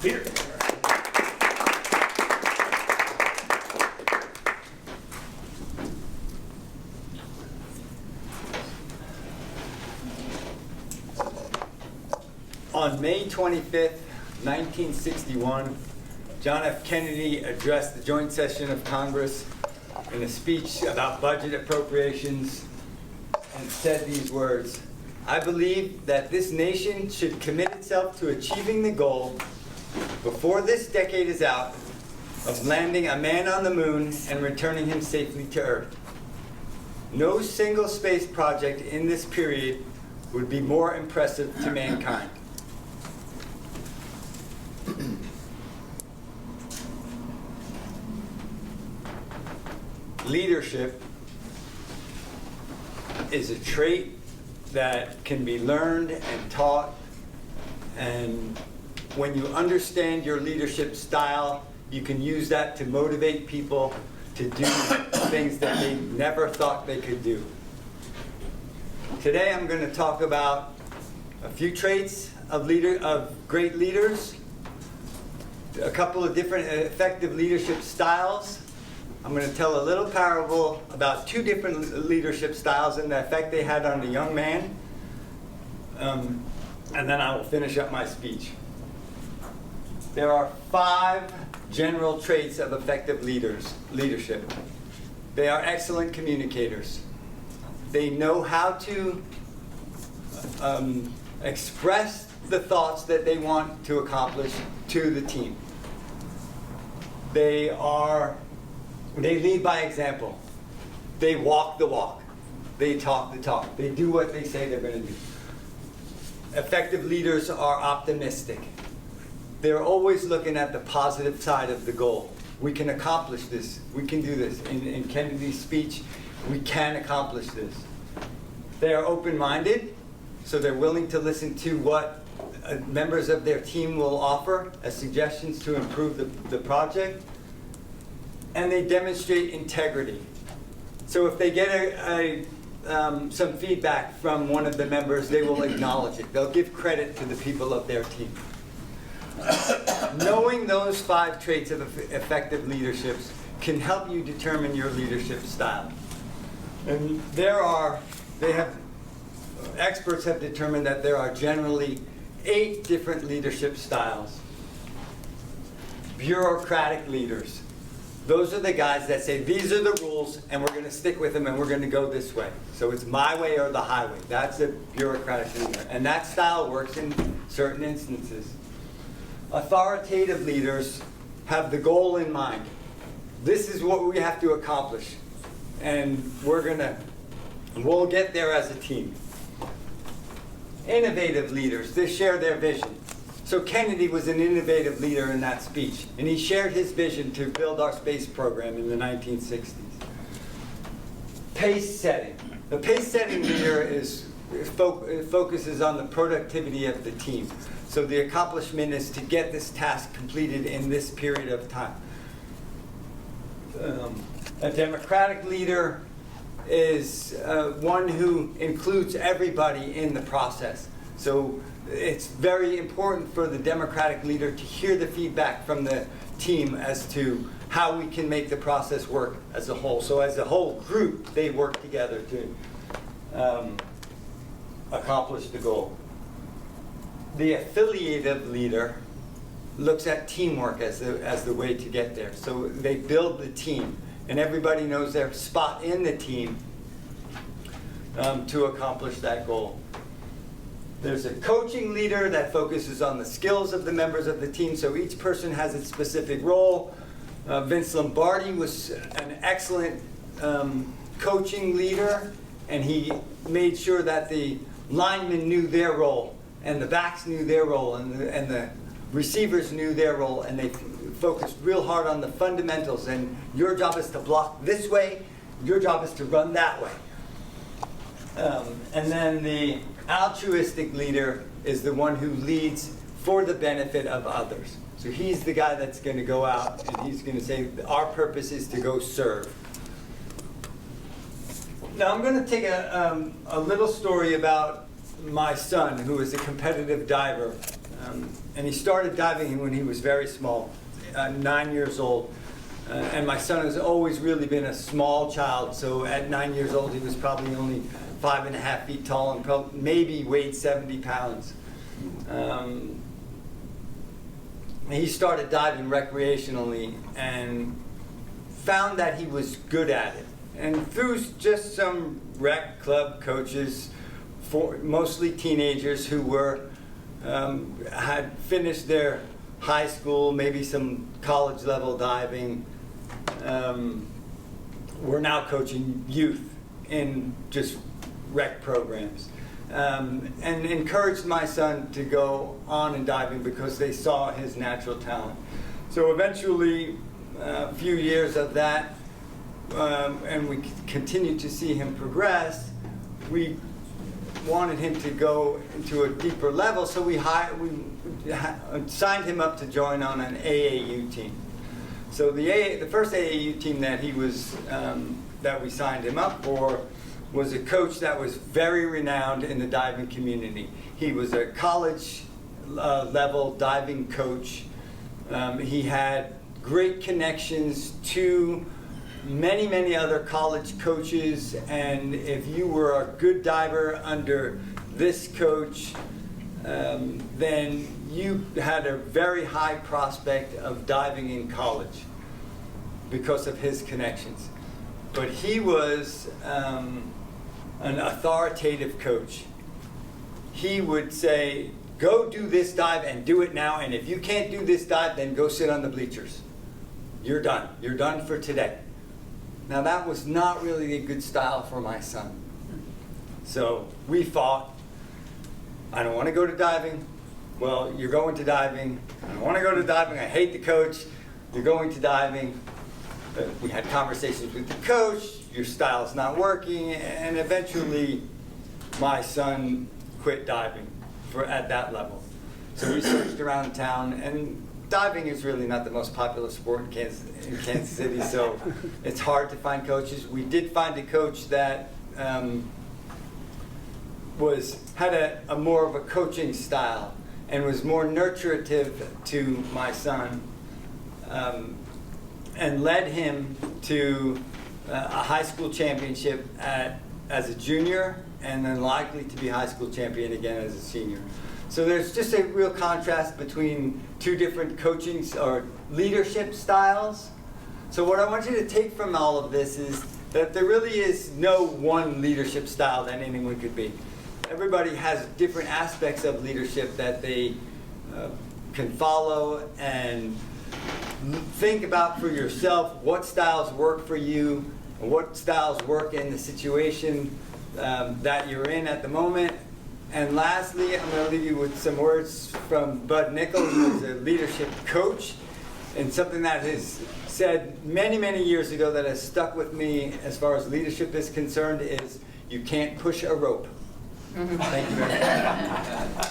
Peter. On May 25th, 1961, John F. Kennedy addressed the joint session of Congress in a speech about budget appropriations and said these words: "I believe that this nation should commit itself to achieving the goal, before this decade is out, of landing a man on the moon and returning him safely to Earth. No single space project in this period would be more impressive to mankind." Leadership is a trait that can be learned and taught, and when you understand your leadership style, you can use that to motivate people to do things that they never thought they could do. Today I'm going to talk about a few traits of great leaders, a couple of different effective leadership styles. I'm going to tell a little parable about two different leadership styles and the effect they had on the young man. And then I will finish up my speech. There are 5 general traits of effective leadership. They are excellent communicators. They know how to express the thoughts that they want to accomplish to the team. They lead by example. They walk the walk. They talk the talk. They do what they say they're going to do. Effective leaders are optimistic. They're always looking at the positive side of the goal. We can accomplish this. We can do this. In Kennedy's speech, we can accomplish this. They are open-minded, so they're willing to listen to what members of their team will offer as suggestions to improve the project. And they demonstrate integrity. So if they get some feedback from one of the members, they will acknowledge it. They'll give credit to the people of their team. Knowing those 5 traits of effective leadership can help you determine your leadership style. And experts have determined that there are generally 8 different leadership styles. Bureaucratic leaders. Those are the guys that say, these are the rules, and we're going to stick with them, and we're going to go this way. So it's my way or the highway. That's a bureaucratic leader. And that style works in certain instances. Authoritative leaders have the goal in mind. This is what we have to accomplish. And we'll get there as a team. Innovative leaders, they share their vision. So Kennedy was an innovative leader in that speech, and he shared his vision to build our space program in the 1960s. Pace setting. The pace setting leader focuses on the productivity of the team. So the accomplishment is to get this task completed in this period of time. A democratic leader is one who includes everybody in the process. So it's very important for the democratic leader to hear the feedback from the team as to how we can make the process work as a whole. So as a whole group, they work together to accomplish the goal. The affiliative leader looks at teamwork as the way to get there. So they build the team, and everybody knows their spot in the team to accomplish that goal. There's a coaching leader that focuses on the skills of the members of the team, so each person has its specific role. Vince Lombardi was an excellent coaching leader, and he made sure that the linemen knew their role, and the backs knew their role, and the receivers knew their role, and they focused real hard on the fundamentals. And your job is to block this way, your job is to run that way. And then the altruistic leader is the one who leads for the benefit of others. So he's the guy that's going to go out and he's going to say, our purpose is to go serve. Now I'm going to take a little story about my son, who is a competitive diver. And he started diving when he was very small, 9 years old. And my son has always really been a small child, so at 9 years old he was probably only 5.5 feet tall and maybe weighed 70 pounds. He started diving recreationally and found that he was good at it. And through just some rec club coaches, mostly teenagers who were had finished their high school, maybe some college level diving, were now coaching youth in just rec programs. And encouraged my son to go on in diving because they saw his natural talent. So eventually, a few years of that, and we continued to see him progress, we wanted him to go into a deeper level, so we signed him up to join on an AAU team. So the first AAU team that he was that we signed him up for was a coach that was very renowned in the diving community. He was a college level diving coach. He had great connections to many other college coaches, and if you were a good diver under this coach, then you had a very high prospect of diving in college because of his connections. But he was an authoritative coach. He would say, go do this dive and do it now, and if you can't do this dive, then go sit on the bleachers. You're done. You're done for today. Now that was not really a good style for my son. So we fought. I don't want to go to diving. Well, you're going to diving. I don't want to go to diving. I hate the coach. You're going to diving. We had conversations with the coach. Your style's not working. And eventually, my son quit diving at that level. So we searched around town, and diving is really not the most popular sport in Kansas City, so it's hard to find coaches. We did find a coach that had a more of a coaching style and was more nurturative to my son, and led him to a high school championship as a junior, and then likely to be high school champion again as a senior. So there's just a real contrast between two different coaching or leadership styles. So what I want you to take from all of this is that there really is no one leadership style that anyone could be. Everybody has different aspects of leadership that they can follow, and think about for yourself what styles work for you, and what styles work in the situation that you're in at the moment. And lastly, I'm going to leave you with some words from Bud Nichols, who is a leadership coach, and something that is said many years ago that has stuck with me as far as leadership is concerned is, you can't push a rope. Thank you very much.